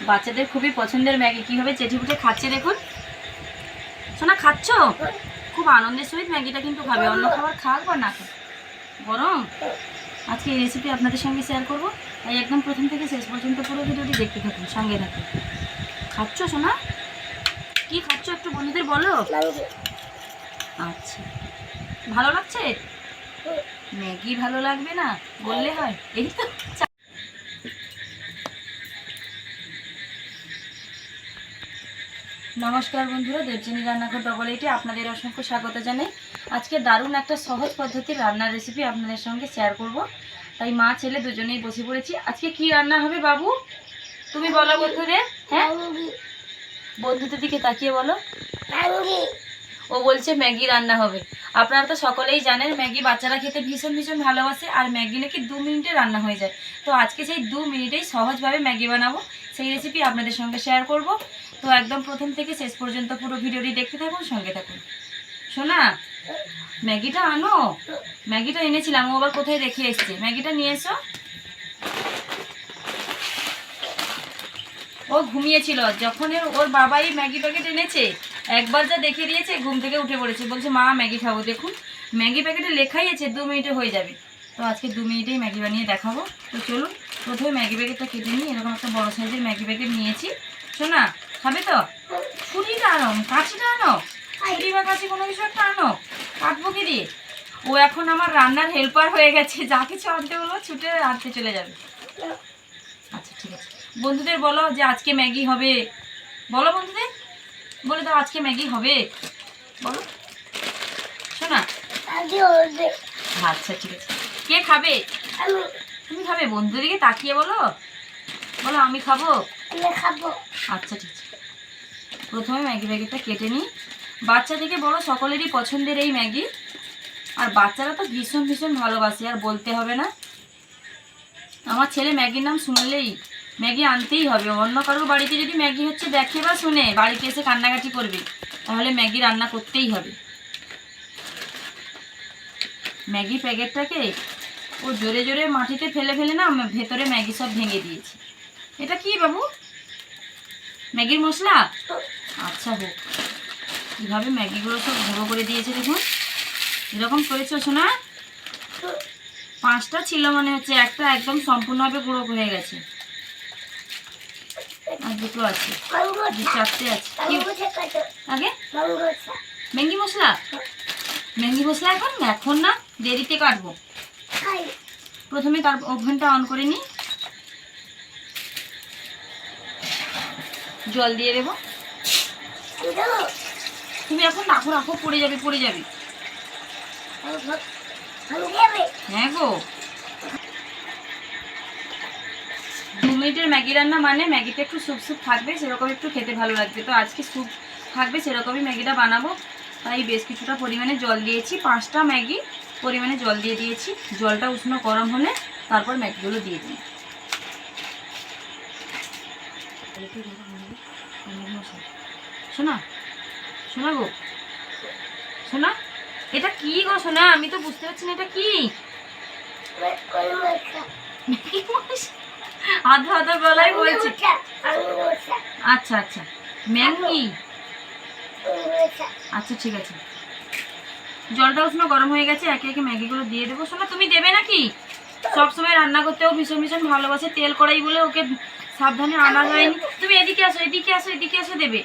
বাচ্চাদের খুবই পছন্দের ম্যাগি কীভাবে চেটেপুটে খাচ্ছে দেখুন। সোনা খাচ্ছ? খুব আনন্দের সহিত ম্যাগিটা কিন্তু খাবে, অন্য খাবার খাক বা না খাক। গরম আজকে এই রেসিপি আপনাদের সঙ্গে শেয়ার করবো, তাই একদম প্রথম থেকে শেষ পর্যন্ত পুরো ভিডিওটি দেখতে থাকুন, সঙ্গে থাকুন। খাচ্ছ সোনা? কি খাচ্ছ একটু বন্ধুদের বলো। আচ্ছা, ভালো লাগছে? ম্যাগি ভালো লাগবে না বললে হয়? এই তো। নমস্কার বন্ধুরা, দেবযানী রান্নাঘর ডবল এইটে আপনাদের অসংখ্য স্বাগত জানাই। আজকে দারুণ একটা সহজ পদ্ধতির রান্নার রেসিপি আপনাদের সঙ্গে শেয়ার করব। তাই মা ছেলে দুজনেই বসে পড়েছি। আজকে কি রান্না হবে বাবু তুমি বলো বন্ধুদের। হ্যাঁ, বন্ধুদের দিকে তাকিয়ে বলো। ও বলছে ম্যাগি রান্না হবে। আপনারা তো সকলেই জানেন ম্যাগি বাচ্চারা খেতে ভীষণ ভীষণ ভালোবাসে, আর ম্যাগি নাকি 2 মিনিটে রান্না হয়ে যায়। তো আজকে সেই 2 মিনিটেই সহজভাবে ম্যাগি বানাবো, সেই রেসিপি আপনাদের সঙ্গে শেয়ার করব। তো একদম প্রথম থেকে শেষ পর্যন্ত পুরো ভিডিওটি দেখতে থাকুন, সঙ্গে থাকুন। শোনা, ম্যাগিটা আনো। ম্যাগিটা এনেছিলাম, ও আবার কোথায় রেখে এসছে। ম্যাগিটা নিয়ে এসো। ও ঘুমিয়েছিল, যখন ওর বাবাই ম্যাগি প্যাকেট এনেছে একবার যা দেখে দিয়েছে, ঘুম থেকে উঠে পড়েছে, বলছে মা ম্যাগি খাবো। দেখুন ম্যাগি প্যাকেটে লেখাই আছে 2 মিনিটে হয়ে যাবে। তো আজকে 2 মিনিটেই ম্যাগি বানিয়ে দেখাবো। তো চলুন প্রথমে ম্যাগি প্যাকেটটা কেটে নিই। এরকম একটা বড় সাইজের ম্যাগি প্যাকেট নিয়েছি। শোনা, খাবে তো? ছুরিটা আনো, কাঁচিটা আনো, ছুরি বা কাঁচি কোনো কিছু একটা আনো, কাটবো কি দিয়ে। ও এখন আমার রান্নার হেল্পার হয়ে গেছে, যা কিছু আনতে বলবো ছুটে আনতে চলে যাবে। আচ্ছা ঠিক আছে, বন্ধুদের বলো যে আজকে ম্যাগি হবে। বলো বন্ধুদের, বলে দাও আজকে ম্যাগি হবে, বলো। শোনা, আচ্ছা ঠিক আছে। কে খাবে? তুমি খাবে? বন্ধুদের দিকে তাকিয়ে বলো, বলো আমি খাবো। আচ্ছা ঠিক আছে, প্রথমে ম্যাগি প্যাকেটটা কেটে নিই। বাচ্চা থেকে বড় সকলেরই পছন্দের এই ম্যাগি, আর বাচ্চারা তো ভীষণ ভীষণ ভালোবাসে, আর বলতে হবে না। আমার ছেলে ম্যাগির নাম শুনলেই ম্যাগি আনতেই হবে। অন্য কারোর বাড়িতে যদি ম্যাগি হচ্ছে দেখে বা শুনে, বাড়িতে এসে কান্নাকাটি করবে, তাহলে ম্যাগি রান্না করতেই হবে। ম্যাগি প্যাকেটটাকে ও জোরে জোরে মাটিতে ফেলে ফেলে না ভেতরে ম্যাগি সব ভেঙে দিয়েছে। এটা কি বাবু? ম্যাগির মশলা? আচ্ছা হোক। কীভাবে ম্যাগিগুলো সব গুঁড়ো করে দিয়েছে দেখুন। এরকম করেছো শোনা? 5টা ছিল মনে হচ্ছে, একটা একদম সম্পূর্ণভাবে গুঁড়ো হয়ে গেছে, আর 2টো আছে, 4টে আছে। আগে ম্যাগি মশলা, ম্যাগি মশলা এখন এখন না, দেরিতে কাটবো। প্রথমে তার ওভেনটা অন করে নিই, জল দিয়ে দেবো। তুমি এখন রাখো রাখো, পড়ে যাবে পড়ে যাবে। হ্যাঁ গো, 2 মিনিটের ম্যাগি রান্না মানে ম্যাগিটা একটু স্যুপ স্যুপ থাকবে, সেরকম একটু খেতে ভালো লাগবে। তো আজকে স্যুপ থাকবে সেরকমই ম্যাগিটা বানাবো, তাই বেশ কিছুটা পরিমাণে জল দিয়েছি। 5টা ম্যাগি পরিমাণে জল দিয়ে দিয়েছি। জলটা উষ্ণ গরম হলে তারপর ম্যাগিগুলো দিয়ে দিই। শোনা, শোনা গো, শোনা, এটা কি গো শোনা? আমি তো বুঝতে পারছি না এটা কি। আধা আধা গলায় বলছে। আচ্ছা আচ্ছা, ম্যাগি। আচ্ছা ঠিক আছে, জলটা উষ্ণ গরম হয়ে গেছে, একে একে ম্যাগিগুলো দিয়ে দেবো। শোনা, তুমি দেবে নাকি? সবসময় রান্না করতেও ভীষণ ভীষণ ভালোবাসে, তেল কড়াই বলে ওকে সাবধানে আনা হয়নি। তুমি এদিকে আসো, এদিকে আসো, এদিকে আসো, দেবে।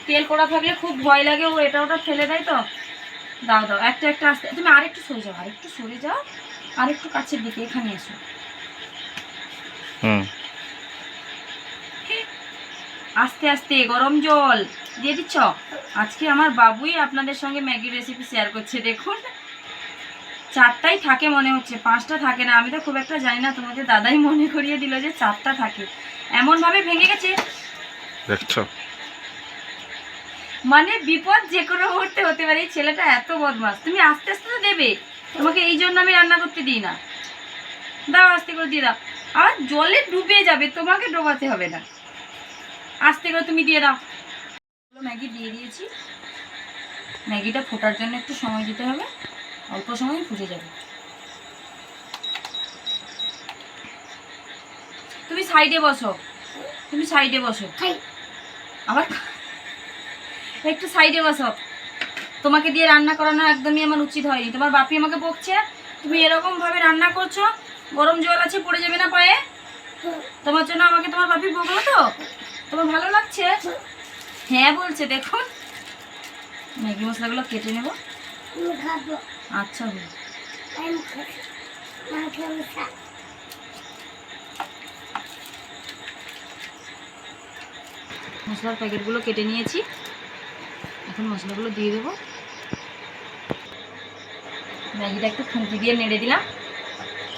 তেল কড়া থাকলে খুব ভয় লাগে, ও এটা ওটা ফেলে দেয়। তো দাও দাও, একটা একটা আসতে। তুমি আরেকটু সরে যাও, আরেকটু সরে যাও, আরেকটু কাছের দিকে, এখানে এসো। আস্তে আস্তে গরম জল দিয়ে দিচ্ছ। আজকে আমার বাবুই আপনাদের সঙ্গে ম্যাগি রেসিপি শেয়ার করছে। দেখুন 4টাই থাকে মনে হচ্ছে, 5টা থাকে না। আমি তো খুব একটা জানি না, তোমাদের দাদাই মনে করিয়ে দিল যে 4টা থাকে। এমনভাবে ভেঙে গেছে দেখছো, মানে বিপদ যে কোনো মুহূর্তে হতে পারে। এই ছেলেটা এত বদমাস। তুমি আস্তে আস্তে তো দেবে, তোমাকে এই জন্য আমি রান্না করতে দিই না। দাও আস্তে করে দিয়ে দাও, আর জলে ডুবে যাবে, তোমাকে ডোবাতে হবে না। আস্তে করে তুমি দিয়ে দাও। ম্যাগি দিয়ে দিয়েছি। ম্যাগিটা ফোটার জন্য একটু সময় দিতে হবে, অল্প সময় ফুটে যাবে। তুমি সাইডে বসো, তুমি সাইডে বসো। আবার একটু সাইডে বসো। তোমাকে দিয়ে রান্না করানো একদমই আমার উচিত হয়নি। তোমার বাপি আমাকে বকছে, তুমি এরকম ভাবে রান্না করছো, গরম জল আছে পড়ে যাবে না পায়ে? তোমার জন্য আমাকে তোমার বাপি বকলো তো? তোমার ভালো লাগছে? হ্যাঁ বলছে। দেখুন ম্যাগি মশলাগুলো কেটে নেব। আচ্ছা মশলার প্যাকেটগুলো কেটে নিয়েছি, এখন মশলাগুলো দিয়ে দেবো। ম্যাগিটা একটু খুন্তি দিয়ে নেড়ে দিলাম,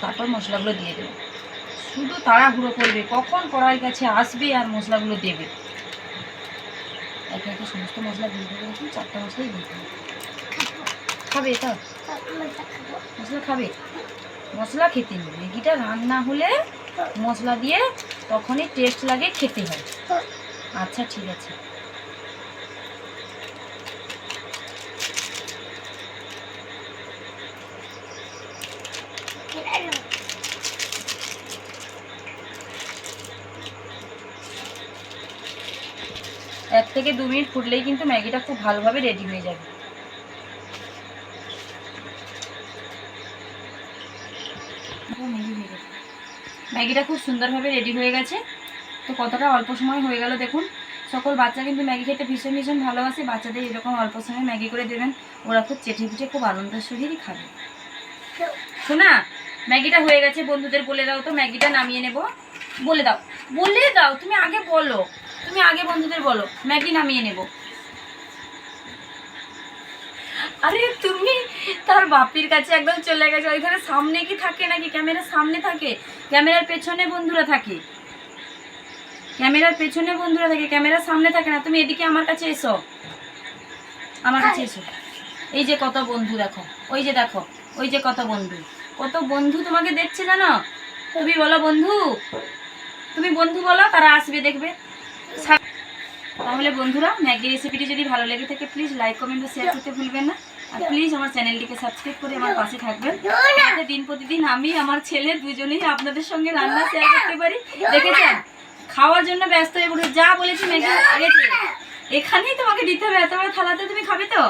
তারপর মশলাগুলো দিয়ে দেবো। শুধু তাড়াহুড়ো করবে, কখন কড়াইয়ের কাছে আসবে আর মশলাগুলো দেবে। একে একে সমস্ত মশলা দিয়ে দেবে। দেখুন 4টা মশলাই দিয়ে দেবে। খাবে এটা মশলা? খাবে মশলা খেতে নেই। ম্যাগিটা রান্না হলে মশলা দিয়ে তখনই টেস্ট লাগে, খেতে হয়। আচ্ছা ঠিক আছে। এক থেকে 2 মিনিট ফুটলেই কিন্তু ম্যাগিটা খুব ভালোভাবে রেডি হয়ে যাবে। ম্যাগিটা খুব সুন্দরভাবে রেডি হয়ে গেছে। তো কতটা অল্প সময় হয়ে গেল দেখুন। সকল বাচ্চা কিন্তু ম্যাগি খেতে ভীষণ ভীষণ ভালোবাসে। বাচ্চাদের এরকম অল্প সময় ম্যাগি করে দেবেন, ওরা খুব চেটে পিঠে খুব আনন্দের সহিতই খাবে। শোনা, ম্যাগিটা হয়ে গেছে। বন্ধুদের বলে দাও তো ম্যাগিটা নামিয়ে নেব। বলে দাও, বলে দাও। তুমি আগে বলো, তুমি আগে বন্ধুদের বলো ম্যাগি নামিয়ে নেব। আরে তুমি তার বাপির কাছে একদম চলে গেছে। ওইখানে সামনে কি থাকে নাকি? ক্যামেরার সামনে থাকে, ক্যামেরার পেছনে বন্ধুরা থাকে। ক্যামেরার পেছনে বন্ধুরা থাকে, ক্যামেরার সামনে থাকে না। তুমি এদিকে আমার কাছে এসো, আমার কাছে এসো। এই যে কত বন্ধু দেখো, ওই যে দেখো, ওই যে কত বন্ধু, কত বন্ধু তোমাকে দেখছে জানো? তুমি বলো বন্ধু, তুমি বন্ধু বলো, তারা আসবে দেখবে। তাহলে বন্ধুরা, ম্যাগি রেসিপিটি যদি ভালো লেগে থাকে প্লিজ লাইক কমেন্ট ও শেয়ার করতে ভুলবেন না। আর প্লিজ আমার চ্যানেলটিকে সাবস্ক্রাইব করে আমার পাশে থাকবেন, যাতে দিন প্রতিদিন আমি আমার ছেলে দুজনেই আপনাদের সঙ্গে রান্না শেয়ার করতে পারি। দেখেছেন খাওয়ার জন্য ব্যস্ত হয়ে পড়ে। যা বলেছি ম্যাগি আগেছে, এখানেই তোমাকে দিতে হবে। এত বড় থালাতে তুমি খাবে তো?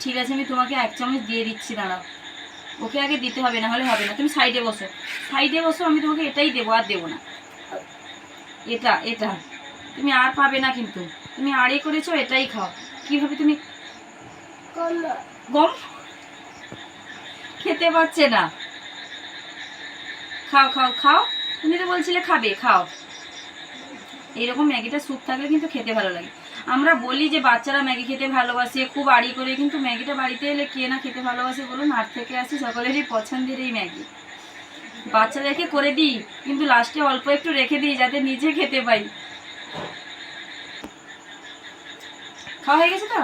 ঠিক আছে, আমি তোমাকে 1 চামচ দিয়ে দিচ্ছি, দাঁড়াও। ওকে আগে দিতে হবে, না হলে হবে না। তুমি সাইডে বসো, সাইডে বসো। আমি তোমাকে এটাই দেবো, আর দেবো না। এটা এটা তুমি আর পাবে না, কিন্তু তুমি আড়ে করেছো, এটাই খাও। কিভাবে তুমি গম খেতে পারছে না? খাও খাও খাও, তুমি তো বলছিলে খাবে, খাও। এইরকম ম্যাগিটা স্যুপ থাকলে কিন্তু খেতে ভালো লাগে। আমরা বলি যে বাচ্চারা ম্যাগি খেতে ভালোবাসে, খুব আড়ি করে, কিন্তু ম্যাগিটা বাড়িতে এলে কে না খেতে ভালোবাসে বলুন? হাট থেকে আসি, সকলেরই পছন্দের এই ম্যাগি। বাচ্চাদেরকে করে দিই, কিন্তু লাস্টে অল্প একটু রেখে দিই যাতে নিজে খেতে পাই। খাওয়া হয়ে গেছে তো?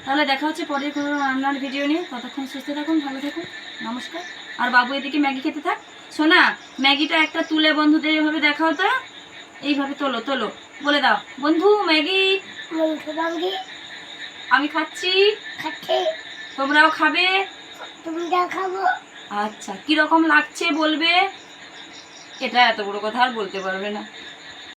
তাহলে দেখা হচ্ছে পরের কোনো রান্নার ভিডিও নিয়ে। ততক্ষণ সুস্থ থাকুন, ভালো থাকুন, নমস্কার। আর বাবু এদিকে ম্যাগি খেতে থাক। শোনা, ম্যাগিটা একটা তুলে বন্ধুদের এভাবে দেখাও তো, এইভাবে তোলো তোলো, বলে দাও বন্ধু ম্যাগি আমি খাচ্ছি, তোমরাও খাবে? আচ্ছা, কিরকম লাগছে বলবে। এটা এত বড় কথা আর বলতে পারবে না।